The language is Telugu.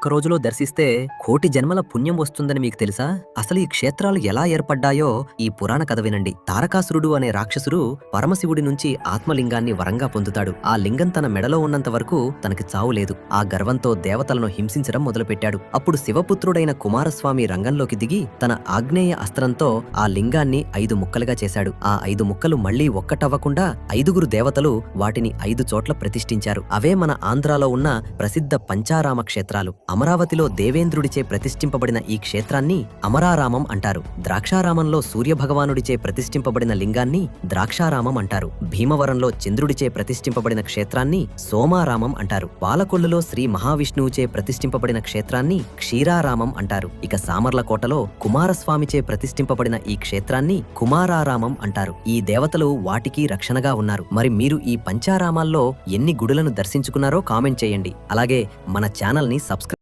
ఒక్క రోజులో దర్శిస్తే కోటి జన్మల పుణ్యం వస్తుందని మీకు తెలుసా? అసలు ఈ క్షేత్రాలు ఎలా ఏర్పడ్డాయో ఈ పురాణ కథ వినండి. తారకాసురుడు అనే రాక్షసుడు పరమశివుడి నుంచి ఆత్మలింగాన్ని వరంగా పొందుతాడు. ఆ లింగం తన మెడలో ఉన్నంత వరకు తనకి చావు లేదు. ఆ గర్వంతో దేవతలను హింసించడం మొదలుపెట్టాడు. అప్పుడు శివపుత్రుడైన కుమారస్వామి రంగంలోకి దిగి తన ఆగ్నేయ అస్త్రంతో ఆ లింగాన్ని 5 ముక్కలుగా చేశాడు. ఆ 5 ముక్కలు మళ్లీ ఒక్కటవ్వకుండా 5గురు దేవతలు వాటిని 5 చోట్ల ప్రతిష్ఠించారు. అవే మన ఆంధ్రాలో ఉన్న ప్రసిద్ధ పంచారామ క్షేత్రాలు. అమరావతిలో దేవేంద్రుడిచే ప్రతిష్ఠింపబడిన ఈ క్షేత్రాన్ని అమరారామం అంటారు. ద్రాక్షారామంలో సూర్యభగవానుడిచే ప్రతిష్ఠింపబడిన లింగాన్ని ద్రాక్షారామం అంటారు. భీమవరంలో చంద్రుడిచే ప్రతిష్ఠింపబడిన క్షేత్రాన్ని సోమారామం అంటారు. పాలకొల్లులో శ్రీ మహావిష్ణువుచే ప్రతిష్ఠింపబడిన క్షేత్రాన్ని క్షీరారామం అంటారు. ఇక సామర్లకోటలో కుమారస్వామిచే ప్రతిష్ఠింపబడిన ఈ క్షేత్రాన్ని కుమారారామం అంటారు. ఈ దేవతలు వాటికి రక్షణగా ఉన్నారు. మరి మీరు ఈ పంచారామాల్లో ఎన్ని గుడులను దర్శించుకున్నారో కామెంట్ చేయండి. అలాగే మన ఛానల్ని సబ్స్క్రైబ్